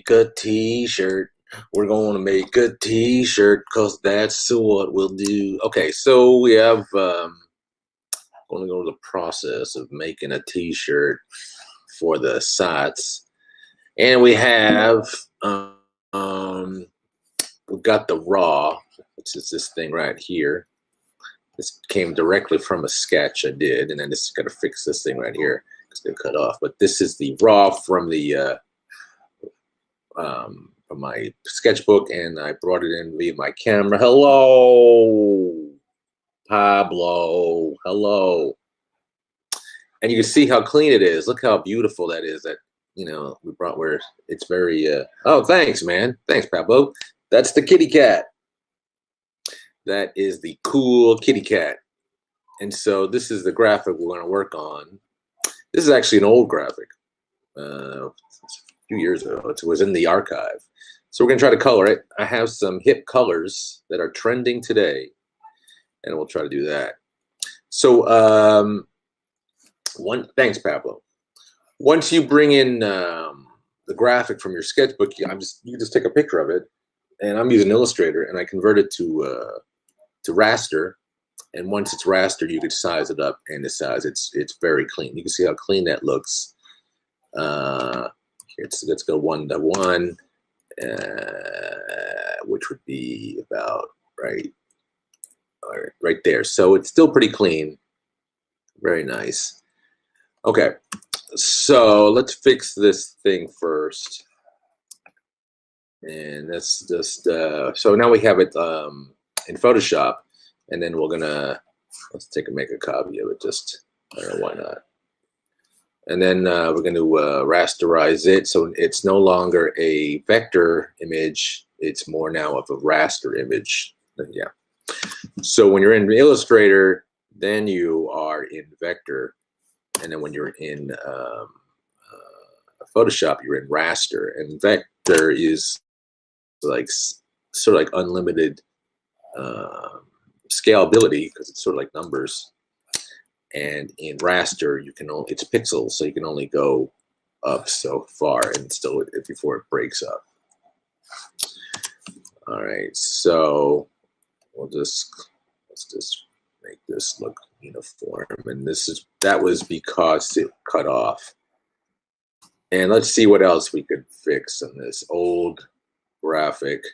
make a t-shirt. We're going to make a t-shirt because that's what we'll do. Okay, so we have going to go to the process of making a t-shirt for the sites. And we have we've got the raw, which is this thing right here. This came directly from a sketch I did, and then this is going to fix this thing right here. It's going to cut off. But this is the raw from the from my sketchbook, and I brought it in via my camera. Hello, Pablo. Hello. And you can see how clean it is. Look how beautiful that is. That, you know, we brought where it's very. Oh, thanks, man. Thanks, Pablo. That's the kitty cat. That is the cool kitty cat. And so this is the graphic we're going to work on. This is actually an old graphic. A few years ago. It was in the archive. So we're going to try to color it. I have some hip colors that are trending today, and we'll try to do that. So thanks, Pablo. Once you bring in the graphic from your sketchbook, you can just take a picture of it, and I'm using Illustrator, and I convert it to raster. And once it's rastered, you can size it up, and the size it's very clean. You can see how clean that looks. Let's go 1:1, which would be about right there. So it's still pretty clean. Very nice. Okay, so let's fix this thing first. And that's just so now we have it in Photoshop, and then we're gonna make a copy of it. Just I don't know why not. And then we're going to rasterize it, so it's no longer a vector image. It's more now of a raster image. Yeah. So when you're in Illustrator, then you are in vector, and then when you're in Photoshop, you're in raster. And vector is like sort of like unlimited scalability because it's sort of like numbers. And in raster, you can only, it's pixels, so you can only go up so far, and still before it breaks up. All right, so let's just make this look uniform, and that was because it cut off. And let's see what else we could fix on this old graphic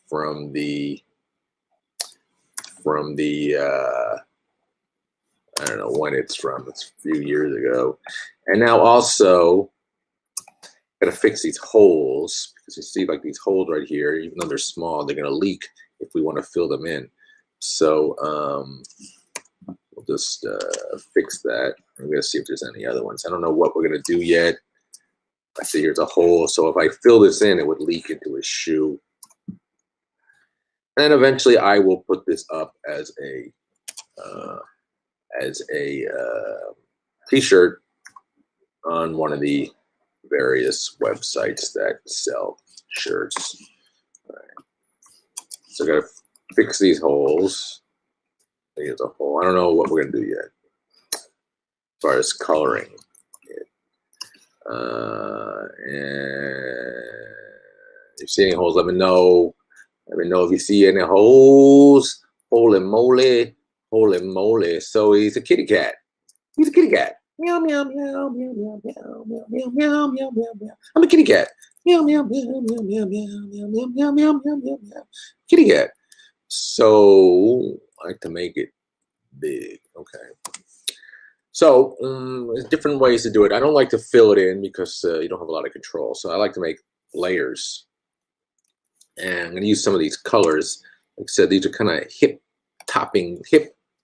from the I don't know when it's from. It's a few years ago. And now also, got to fix these holes, because you see like these holes right here, even though they're small, they're going to leak if we want to fill them in. So we'll just fix that. I'm going to see if there's any other ones. I don't know what we're going to do yet. I see here's a hole. So if I fill this in, it would leak into his shoe. And eventually I will put this up as a t-shirt on one of the various websites that sell shirts. All right. So I gotta fix these holes. Here's a hole. I don't know what we're gonna do yet as far as coloring it. And if you see any holes, let me know. Let me know if you see any holes. Holy moly. Holy moly. So he's a kitty cat. He's a kitty cat. Meow, meow, meow, meow, meow, meow, meow, meow, meow, meow, meow, meow. I'm a kitty cat. Meow, meow, meow, meow, meow, meow, meow, meow, meow, meow, meow, meow, meow. Kitty cat. So I like to make it big. Okay. So there's different ways to do it. I don't like to fill it in because you don't have a lot of control. So I like to make layers. And I'm going to use some of these colors. Like I said, these are kind of hip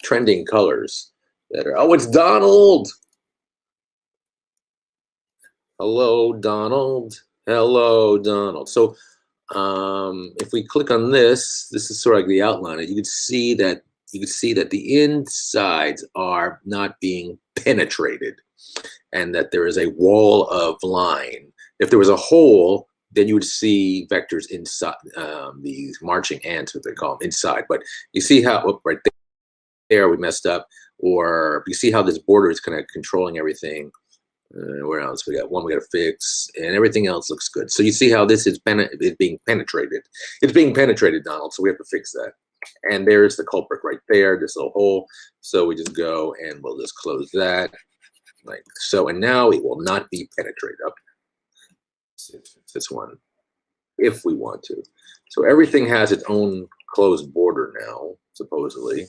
trending colors that are. Oh, it's Donald. Hello, Donald. Hello, Donald. So if we click on this is sort of like the outline. You can see that the insides are not being penetrated, and that there is a wall of line. If there was a hole, then you would see vectors inside, these marching ants, what they call them, inside. But you see how right there we messed up, or you see how this border is kind of controlling everything. Where else? We got one we got to fix, and everything else looks good. So you see how this is being penetrated. It's being penetrated, Donald, so we have to fix that. And there's the culprit right there, this little hole. So we just go and we'll just close that like so. And now it will not be penetrated up. This one, if we want to. So everything has its own closed border now, supposedly.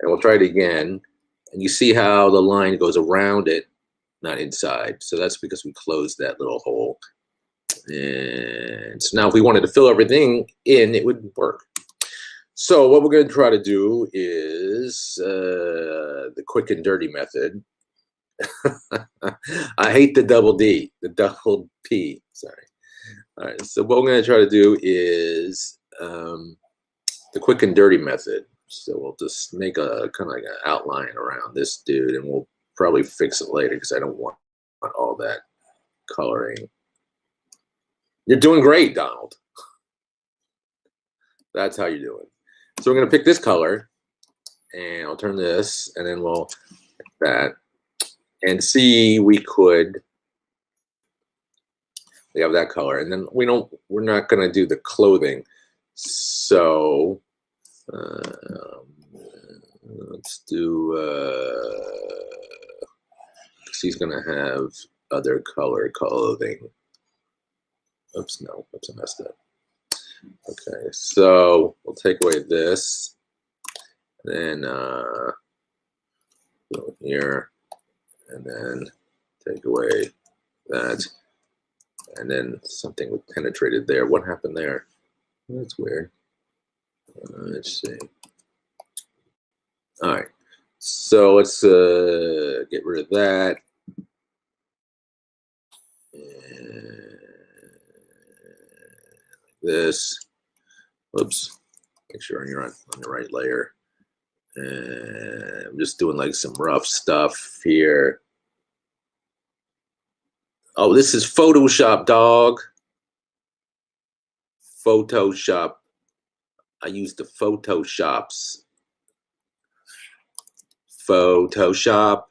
And we'll try it again. And you see how the line goes around it, not inside. So that's because we closed that little hole. And so now if we wanted to fill everything in, it would work. So what we're going to try to do is the quick and dirty method. I hate the double D, the double P, sorry. All right, so what we're going to try to do is the quick and dirty method. So we'll just make a kind of like an outline around this dude, and we'll probably fix it later because I don't want all that coloring. You're doing great, Donald. That's how you're doing. So we're going to pick this color, and I'll turn this, and then we'll pick that, and see we have that color, and then we're not going to do the clothing. So let's do, he's going to have other color clothing. Oops, no, oops, I messed up. Okay, so we'll take away this, and then go here, and then take away that, and then something was penetrated there. What happened there? That's weird. Let's see. All right, so let's get rid of that. And this. Oops. Make sure you're on the right layer. And I'm just doing like some rough stuff here. Oh, this is Photoshop, dog. Photoshop. I use the Photoshops. Photoshop.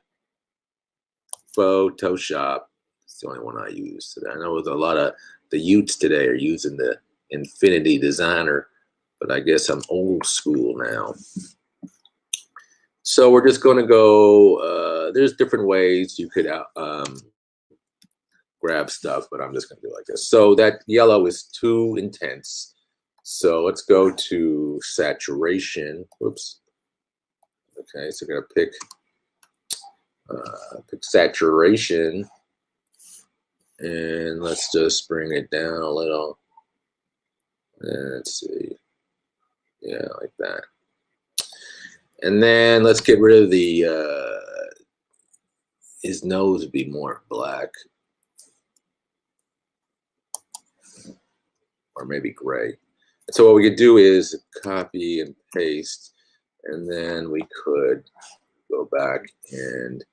Photoshop. It's the only one I use. I know a lot of the youths today are using the Infinity Designer, but I guess I'm old school now. So we're just going to go, there's different ways you could grab stuff, but I'm just going to do it like this. So that yellow is too intense. So let's go to saturation. Whoops. Okay, so we're going to pick saturation, and let's just bring it down a little. And let's see. Yeah, like that. And then let's get rid of the, his nose would be more black. Or maybe gray. So what we could do is copy and paste, and then we could go back and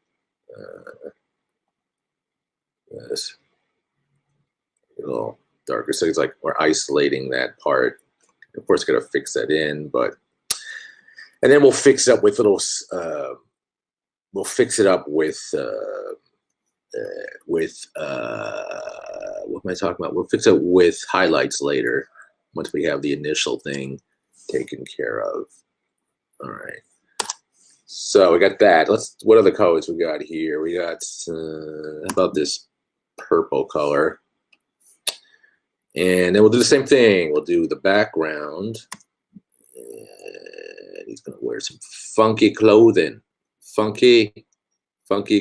this a little darker. So it's like we're isolating that part. Of course, got to fix that in, but and then we'll fix it up with little. We'll fix it up with what am I talking about? We'll fix it with highlights later once we have the initial thing taken care of. All right. So we got that. What other colors we got here? We got how about this purple color? And then we'll do the same thing. We'll do the background. And he's gonna wear some funky clothing. Funky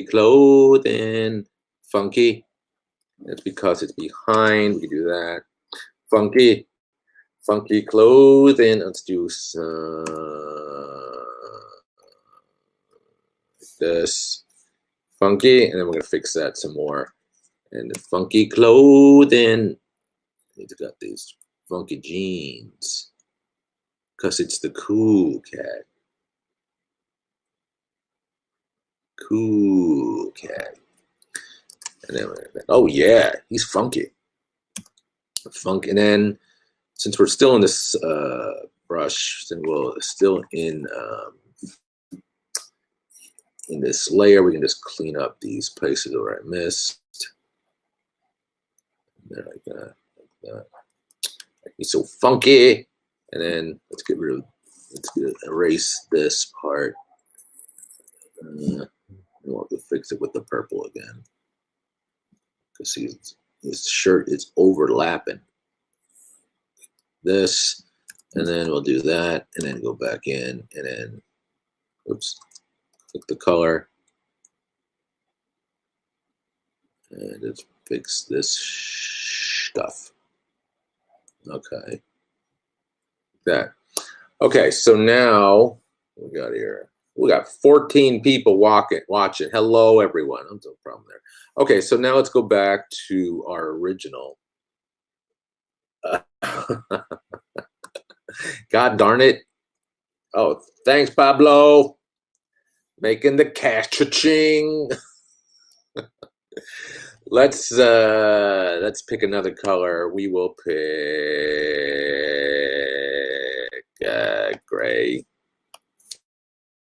clothing. Funky. That's because it's behind. We can do that. Funky clothing. Let's do some this funky, and then we're gonna fix that some more. And the funky clothing. He's got these funky jeans, cause it's the cool cat. Cool cat. And then oh yeah, he's funky. Funky. And then since we're still in this brush, then we'll still in in this layer, we can just clean up these places where I missed. There, like that, like that. It's so funky. And then let's erase this part. We'll have to fix it with the purple again. Because see, this shirt is overlapping. This, and then we'll do that, and then go back in, and then, oops, click the color. And just fix this stuff. Okay. That. Okay, so now we got here. We got 14 people watching. Hello, everyone. I'm no problem there. Okay, so now let's go back to our original. God darn it. Oh, thanks, Pablo. Making the cash cha-ching. Let's pick another color. We will pick gray.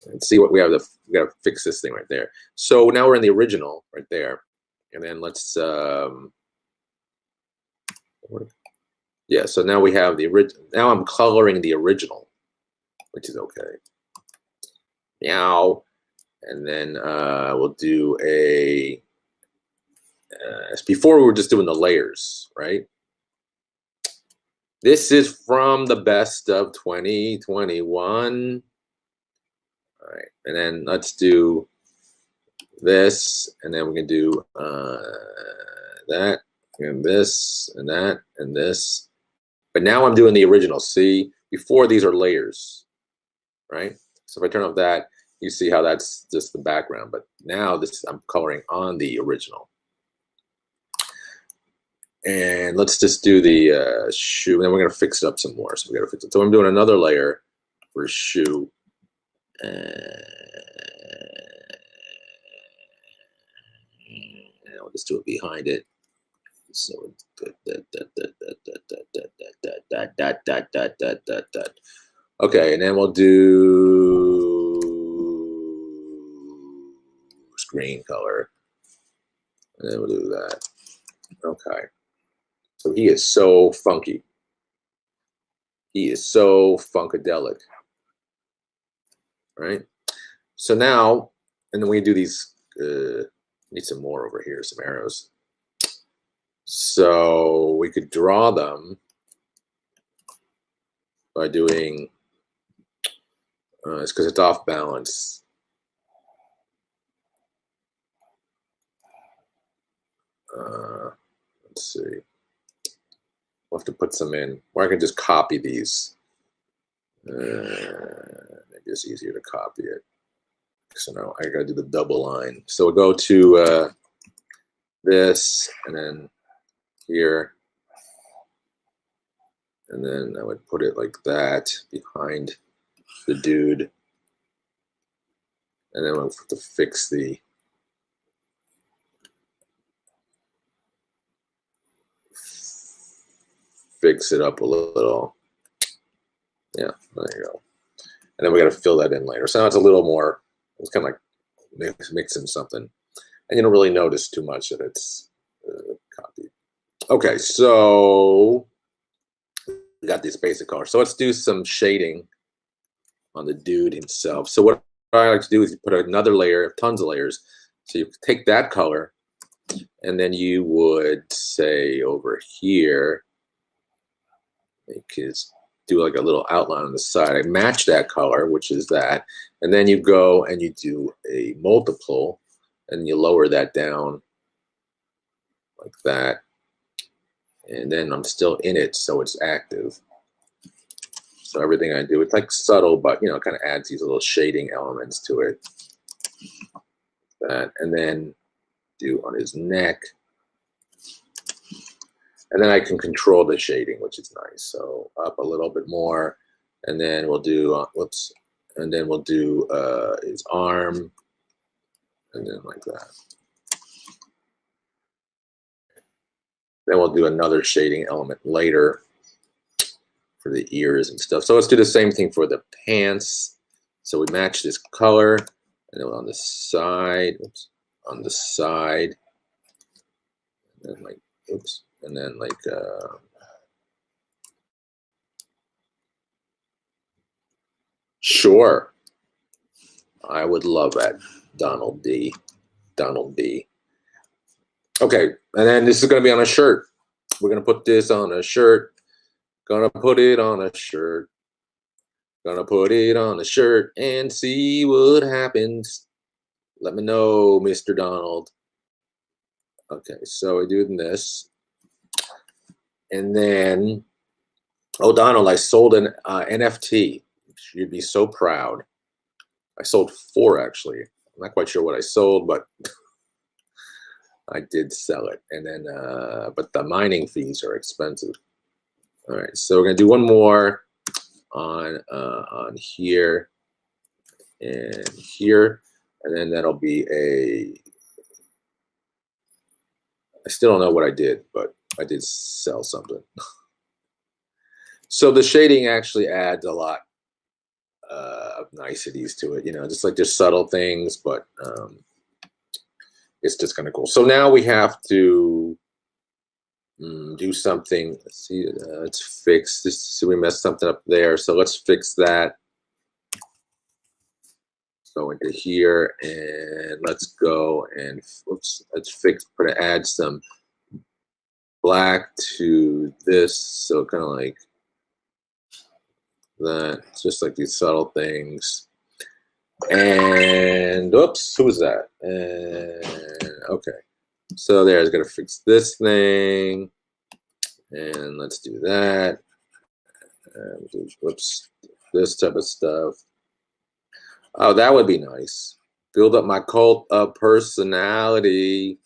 Let's see what we have. We gotta fix this thing right there. So now we're in the original right there, and then let's yeah. So now we have the original. Now I'm coloring the original, which is okay. Meow, and then we'll do a. Before we were just doing the layers, right? This is from the best of 2021. All right, and then let's do this, and then we can do that, and this, and that, and this. But now I'm doing the original. See, before these are layers, right? So if I turn off that, you see how that's just the background. But now this I'm coloring on the original. And let's just do the shoe, and then we're gonna fix it up some more. So we gotta fix it. So I'm doing another layer for shoe. And I'll just do it behind it. So okay, and then we'll do screen color, and then we'll do that. Okay. So he is so funky. He is so funkadelic, right? So now, and then we do these, need some more over here, some arrows. So we could draw them by doing, it's because it's off balance. Let's see. We'll have to put some in, or I can just copy these. Maybe it's easier to copy it. So now I gotta do the double line. So we'll go to this, and then here, and then I would put it like that behind the dude, and then we'll have to fix the fix it up a little. Yeah, there you go. And then we got to fill that in later. So now it's a little more, it's kind of like mixing something. And you don't really notice too much that it's copied. Okay, so we got these basic colors. So let's do some shading on the dude himself. So what I like to do is you put another layer, tons of layers. So you take that color, and then you would say over here, make his, do like a little outline on the side. I match that color, which is that, and then you go and you do a multiple, and you lower that down like that, and then I'm still in it, so it's active. So everything I do, it's like subtle, but you know, it kind of adds these little shading elements to it. That, and then do on his neck. And then I can control the shading, which is nice. So up a little bit more, and then we'll do whoops, and then we'll do his arm, and then like that. Then we'll do another shading element later for the ears and stuff. So let's do the same thing for the pants. So we match this color, and then on the side, oops, on the side, and then like, oops, and then like, sure, I would love that, Donald D. Donald D. Okay, and then this is going to be on a shirt. We're going to put this on a shirt. Gonna put it on a shirt. Gonna put it on a shirt and see what happens. Let me know, Mr. Donald. Okay, so we're doing this. And then, oh, Donald, I sold an NFT. You'd be so proud. I sold 4, actually. I'm not quite sure what I sold, but I did sell it. And then, but the mining fees are expensive. All right, so we're gonna do one more on here and here, and then that'll be a. I still don't know what I did, but I did sell something. So the shading actually adds a lot of niceties to it, you know, just like there's subtle things, but it's just kind of cool. So now we have to do something. Let's see, let's fix this. So we messed something up there. So let's fix that. Go into here and let's go and let's add some black to this. So kind of like that, just like these subtle things. And oops, who was that? And okay, so there's gonna fix this thing, and let's do that. And do, whoops, this type of stuff. Oh, that would be nice. Build up my cult of personality.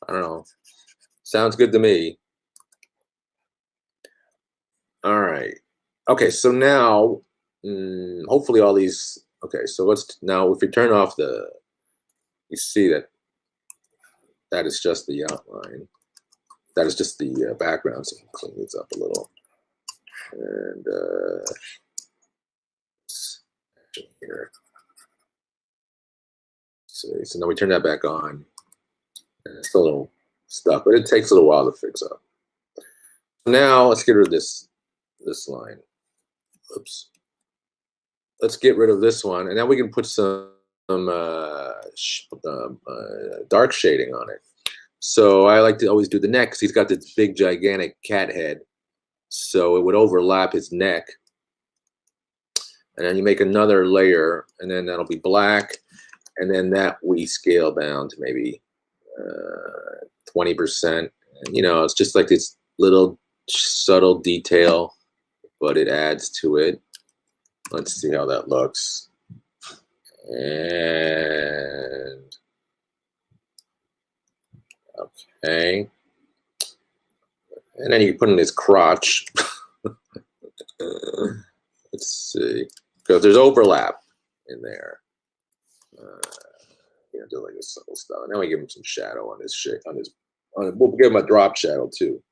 I don't know. Sounds good to me. All right. Okay, so now, hopefully all these, okay, so let's, now if we turn off the, you see that that is just the outline. That is just the background, so clean this up a little. And here. See, so now we turn that back on. And it's a little stuck, but it takes a little while to fix up. Now let's get rid of this line. Oops. Let's get rid of this one, and now we can put some dark shading on it. So I like to always do the neck because he's got this big, gigantic cat head. So it would overlap his neck. And then you make another layer, and then that'll be black. And then that we scale down to maybe 20%. And, you know, it's just like this little subtle detail, but it adds to it. Let's see how that looks. And okay. And then you put in his crotch. Let's see. Because there's overlap in there. You know, do like this subtle stuff. And then we give him some shadow on his shape, we'll give him a drop shadow too.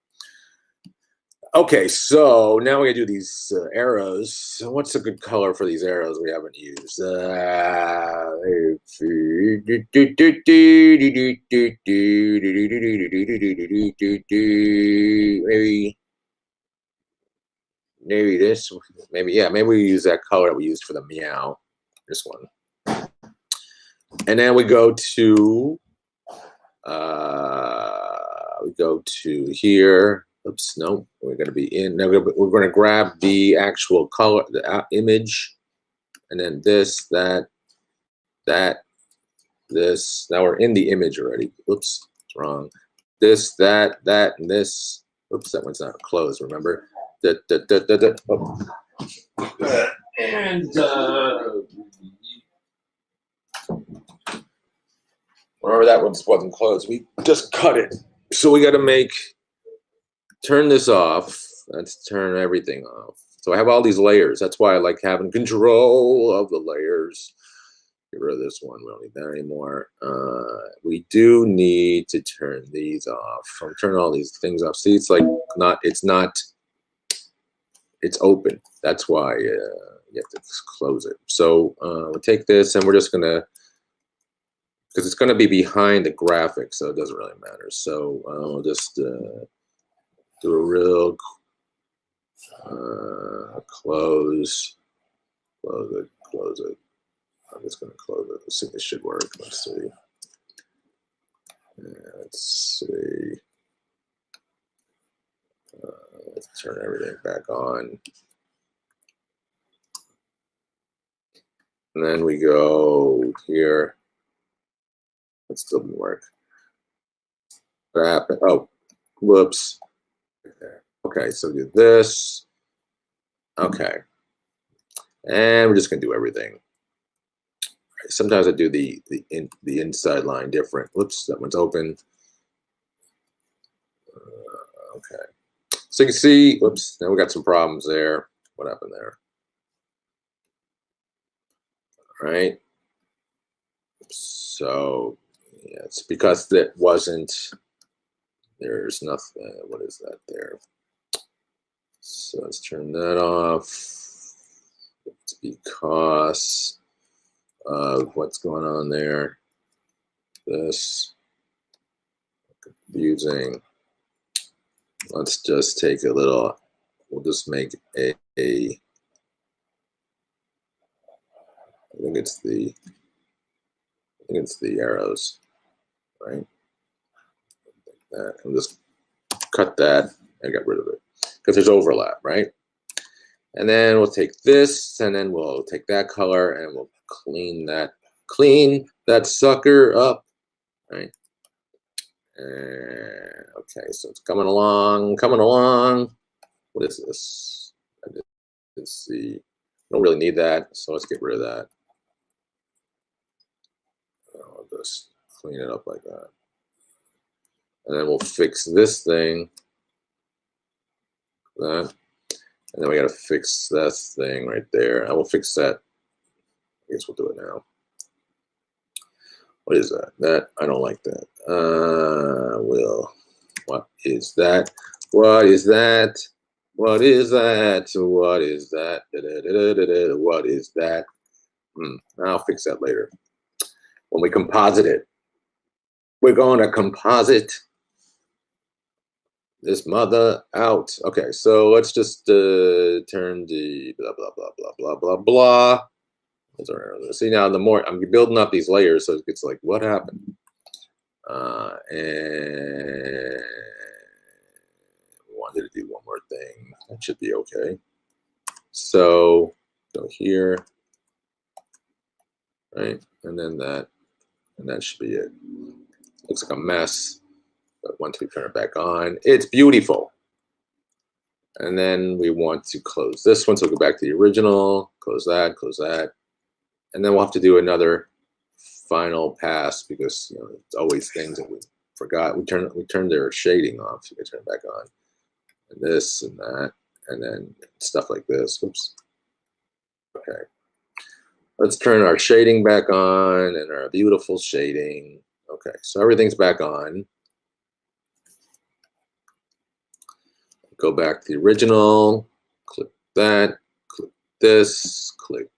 Okay, so now we're gonna do these arrows. So what's a good color for these arrows we haven't used? Maybe this, maybe we use that color that we used for the meow. This one. And then we go to here. Oops, no, we're going to be in. Now we're going to grab the actual color, the image, and then this, that, this. Now we're in the image already. Oops, it's wrong. This, that, and this. Oops, that one's not closed. Remember? Oh. And remember that one wasn't closed. We just cut it. So we got to turn this off. Let's turn everything off. So I have all these layers. That's why I like having control of the layers. Get rid of this one. We don't need that anymore. We do need to turn these off. I'm turning all these things off. See, it's like it's open. That's why you have to close it. So we'll take this and we're just gonna because it's going to be behind the graphic, so it doesn't really matter. So I'll just do a real close it. I'm just going to close it. Let's see if this should work. Let's see. Let's see. Let's turn everything back on. And then we go here. That still didn't work. What happened? Oh, whoops. Okay, so do this. Okay. And we're just going to do everything. Sometimes I do the inside line different. Whoops, that one's open. Okay. So you can see, whoops, now we got some problems there. What happened there? All right. So yeah, it's because that wasn't, there's nothing, what is that there? So let's turn that off. It's because of what's going on there. This confusing. Let's just take a little, we'll just make I think it's the arrows, right? That, and just cut that and get rid of it because there's overlap, right? And then we'll take this, and then we'll take that color, and we'll clean that sucker up, right? And, okay, so it's coming along. What is this? Let's see. I don't really need that, so let's get rid of that. I'll just clean it up like that. And then we'll fix this thing. That. And then we got to fix this thing right there. I will fix that. I guess we'll do it now. What is that? That, I don't like that. What is that? What is that? What is that? What is that? What is that? I'll fix that later. When we composite it. We're going to composite this mother out. Okay, so let's just turn the blah, blah, blah, blah, blah, blah, blah. See, now the more I'm building up these layers, so it's like, what happened? And we wanted to do one more thing. That should be okay. So go here, right? And then that, and that should be it. Looks like a mess, but once we turn it back on, it's beautiful. And then we want to close this one, so we'll go back to the original, close that, and then we'll have to do another final pass because it's always things that we forgot. We turned their shading off, so we can turn it back on, and this and that, and then stuff like this. Oops. Okay. Let's turn our shading back on and our beautiful shading. Okay, so everything's back on. Go back to the original, click that, click this, click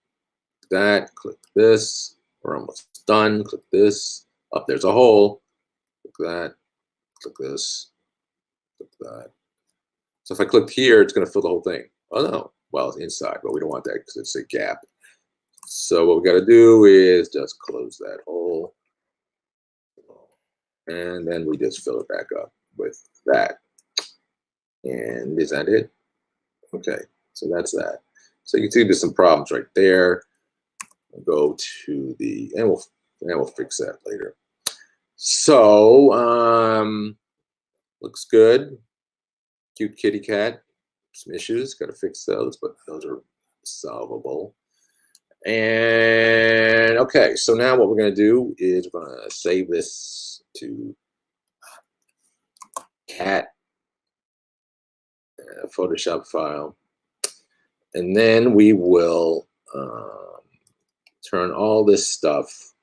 that, click this. We're almost done. Click this. Up there's a hole. Click that, click this, click that. So if I clicked here, it's going to fill the whole thing. Oh no, well, it's inside, but we don't want that because it's a gap. So what we got to do is just close that hole. And then we just fill it back up with that. And is that it? Okay, so that's that. So you can see there's some problems right there. We'll go to the, and we'll fix that later. So looks good. Cute kitty cat. Some issues, got to fix those, but those are solvable. And okay, so now what we're going to do is we're going to save this to cat Photoshop file, and then we will turn all this stuff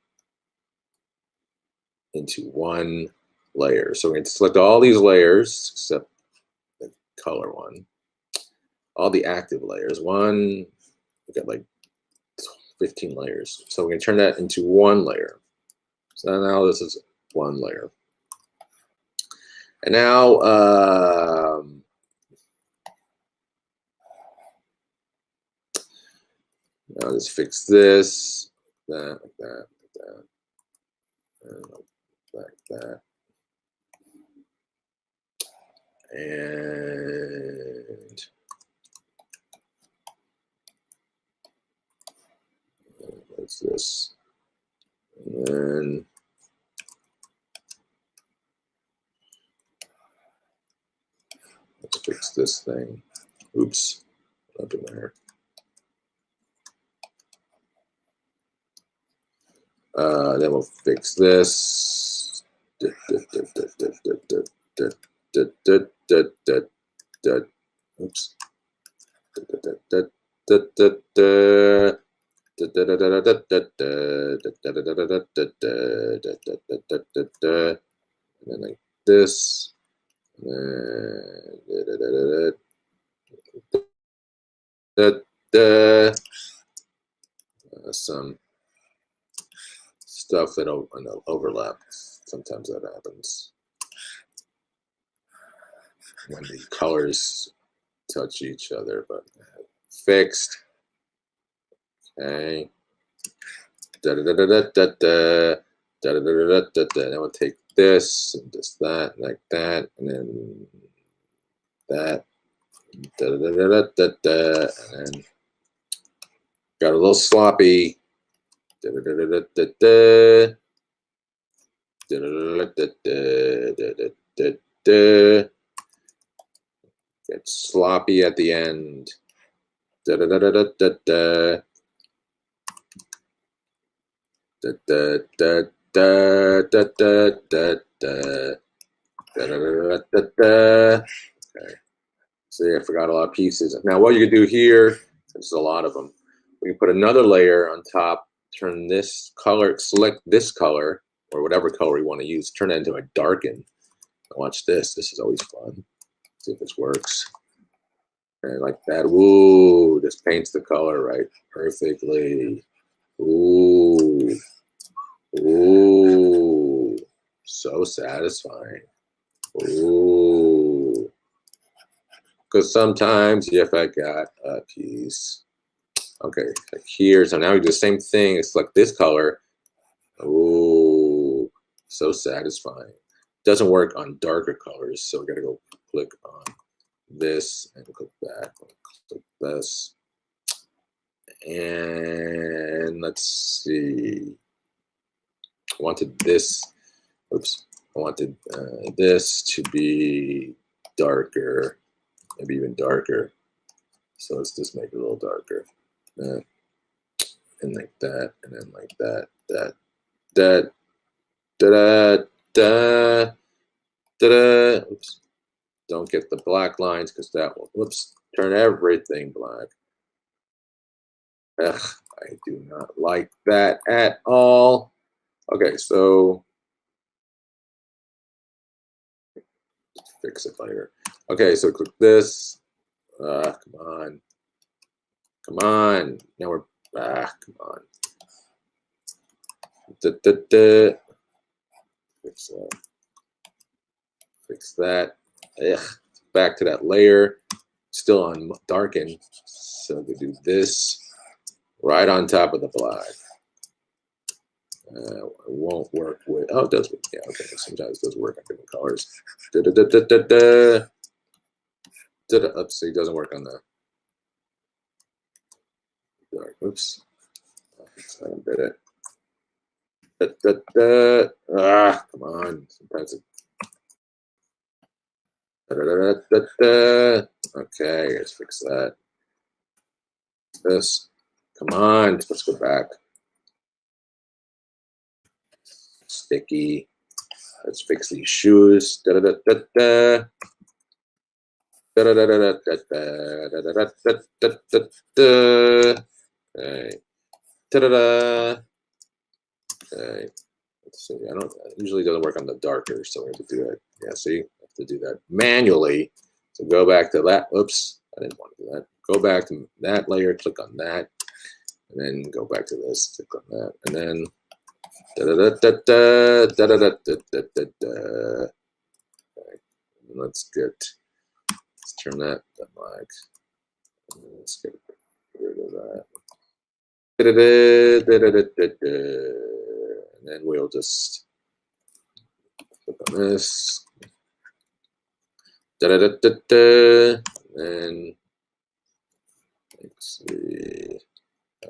into one layer. So we're going to select all these layers except the color one, all the active layers. We've got like 15 layers. So we're going to turn that into one layer. So now this is one layer. And now, now let's fix this, that, like that. And what's this? And then let's fix this thing. Oops, up in there. Then we'll fix this. Oops. And then like this. Some stuff that overlap. Sometimes that happens when the colors touch each other, but fixed. Okay. Then we'll take this and just that, like that, and then that. And then got a little sloppy. Get sloppy at the end. Okay. See, I forgot a lot of pieces. Now, what you can do here, there's a lot of them. We can put another layer on top, turn this color, select this color, or whatever color you want to use, turn it into a darken. Watch this. This is always fun. See if this works. And like that. Ooh, this paints the color right perfectly. Ooh. Ooh. So satisfying. Ooh. Because sometimes you forgot a piece. Okay, like here. So now we do the same thing. It's like this color. Ooh, so satisfying. Doesn't work on darker colors, so we gotta go click on this and click that. Click this. And let's see. I wanted this. Oops. I wanted this to be darker, maybe even darker. So let's just make it a little darker. And like that, and then like that, da da da da. Oops. Don't get the black lines because that will, whoops, turn everything black. Ugh, I do not like that at all. Okay, so fix it later. Okay, so click this. Come on. Come on. Now we're back. Come on. Fix that. Fix that. Ugh. Back to that layer. Still on darken. So we do this right on top of the black. It won't work with. Oh, it does work. Yeah, okay. Sometimes it does work on different colors. Oops, see, it doesn't work on the dark. Oops. I did it. Come on. Sometimes it. Okay, let's fix that. This. Come on. Let's go back. Sticky. Let's fix these shoes. Okay. Okay. Let's see. I don't. It usually doesn't work on the darker, so we have to do that. Yeah. See, I have to do that manually. So go back to that. Oops, I didn't want to do that. Go back to that layer. Click on that, and then go back to this. Click on that, and then Let's turn that mic. Let's get rid of that. And then we'll just click on this. And let's see,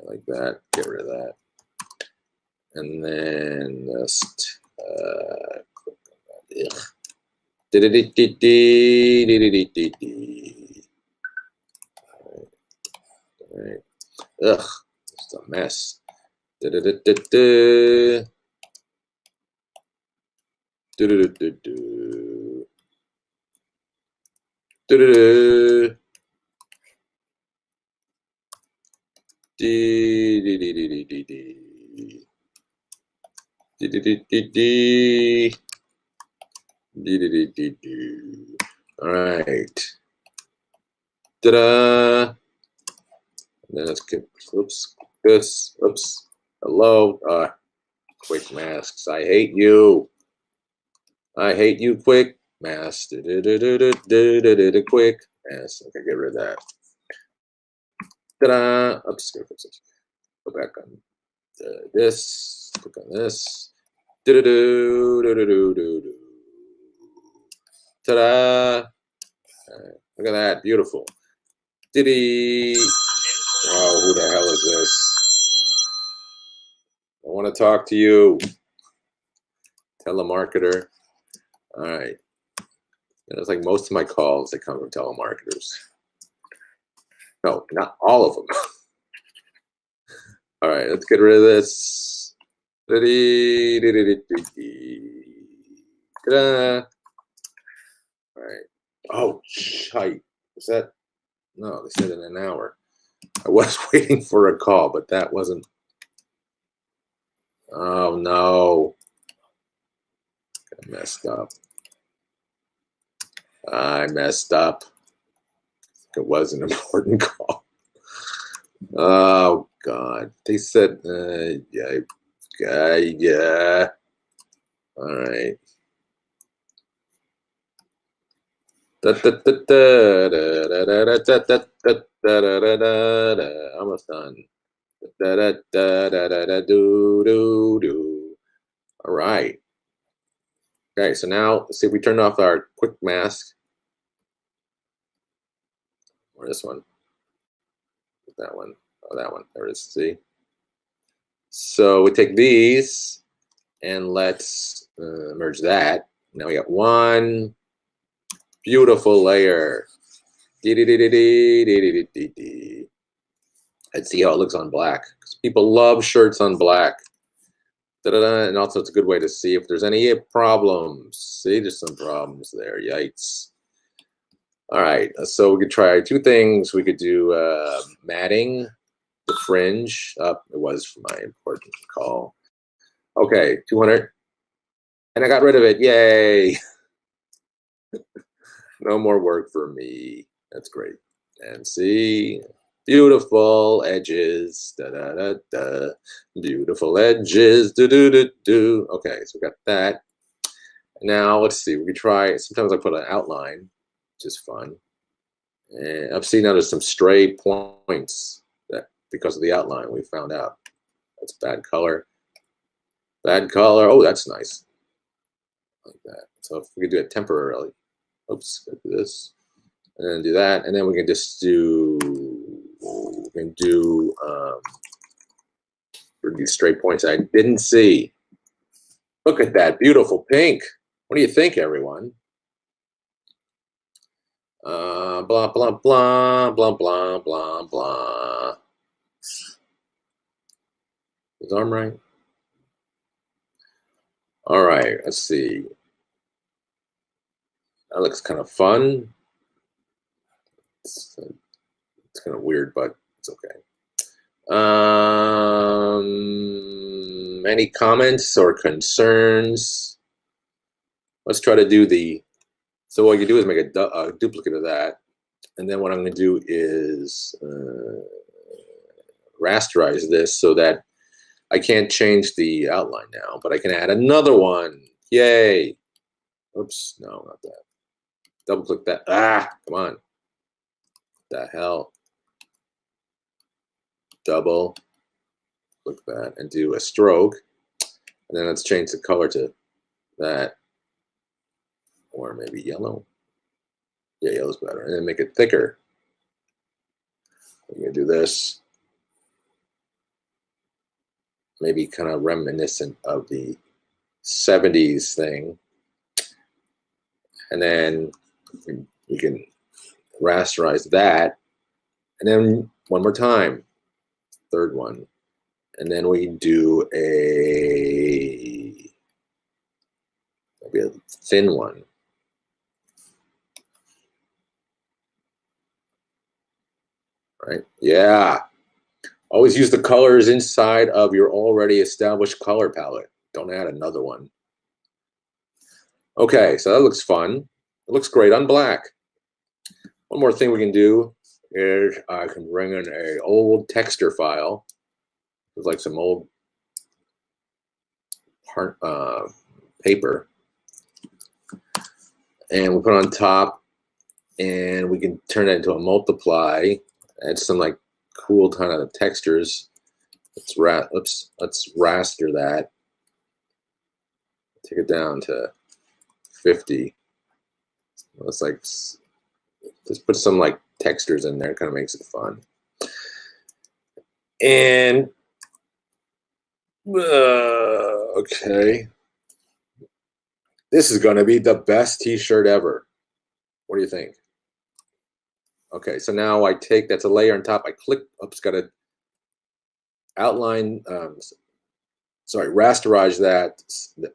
like that. Get rid of that. And then just click on that. All right. Ugh, it's a mess. All right. Ta-da! And then let's get, oops, this, oops, hello, quick masks. I hate you. I hate you, quick masks. Quick masks. Okay, get rid of that. Ta-da! Oops, go back on this. Click on this. Ta-da! Look at that, beautiful. Diddy. Oh, who the hell is this? I want to talk to you. Telemarketer. All right. It's like most of my calls that come from telemarketers. No, not all of them. All right, let's get rid of this. Ta-da. All right. Oh, shite. Is that? No, they said in an hour. I was waiting for a call, but that wasn't. Oh, no. I messed up. I messed up. It was an important call. Oh, God. They said, yeah. All right. Almost done. All right. Okay, so now let's see if we turn off our quick mask. Or this one. That one. Oh, that one. There it is. See? So we take these and let's merge that. Now we got one beautiful layer. Let's see how it looks on black. People love shirts on black. And also it's a good way to see if there's any problems. See, there's some problems there. Yikes. All right, so we could try two things. We could do matting the fringe. It was for my important call. Okay, 200. And I got rid of it. Yay. No more work for me. That's great. And see, beautiful edges. Beautiful edges. Okay, so we got that. Now let's see. We could try. Sometimes I put an outline, which is fun. And I've seen now there's some stray points that because of the outline we found out. That's bad color. Bad color. Oh, that's nice. Like that. So if we could do it temporarily. Oops, go do this. And then do that. And then we can just do these straight points I didn't see. Look at that beautiful pink. What do you think, everyone? Blah, blah, blah, blah, blah, blah, blah. Is arm right? All right, let's see. That looks kind of fun. It's kind of weird, but it's okay. Any comments or concerns? Let's try to do the. So what you do is make a duplicate of that, and then what I'm going to do is rasterize this so that I can't change the outline now, but I can add another one. Yay. Oops, no, not that. Double click that. Ah, come on. What the hell? Double click that and do a stroke. And then let's change the color to that. Or maybe yellow. Yeah, yellow's better. And then make it thicker. We're going to do this. Maybe kind of reminiscent of the 70s thing. And then we can rasterize that. And then one more time. Third one. And then we do maybe a thin one. Right? Yeah. Always use the colors inside of your already established color palette. Don't add another one. Okay, so that looks fun. It looks great on black. One more thing we can do is I can bring in an old texture file. It's like some old paper. And we put it on top, and we can turn that into a multiply. Add some like cool kind of textures. Let's raster that. Take it down to 50. Let's like just put some like textures in there. Kind of makes it fun. And okay, this is going to be the best T-shirt ever. What do you think? Okay, so now I take, that's a layer on top. I click, oops, got to outline, rasterize that.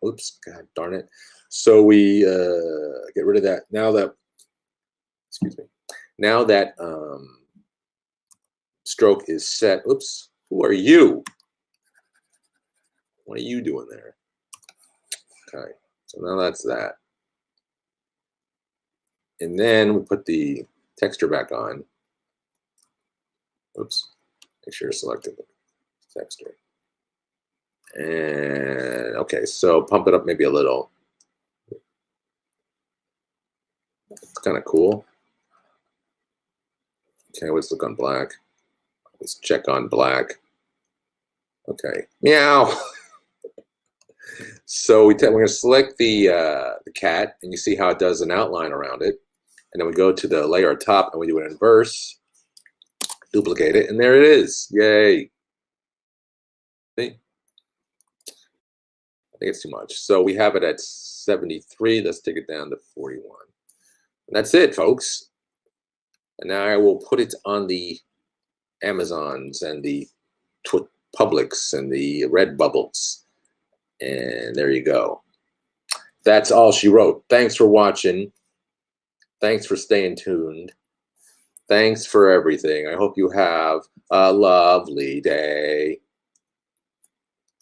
Oops, god darn it. So we get rid of that. Now that, excuse me, now that stroke is set. Oops, who are you? What are you doing there? Okay, so now that's that. And then we put the texture back on. Oops, make sure to select the texture. And okay, so pump it up maybe a little. It's kind of cool. Okay, let's look on black. Let's check on black. Okay, meow. So we're going to select the cat, and you see how it does an outline around it. And then we go to the layer on top, and we do an inverse, duplicate it, and there it is. Yay. See? I think it's too much. So we have it at 73. Let's take it down to 41. And that's it, folks. And now I will put it on the Amazons and the Publix and the Redbubbles. And there you go. That's all she wrote. Thanks for watching. Thanks for staying tuned. Thanks for everything. I hope you have a lovely day.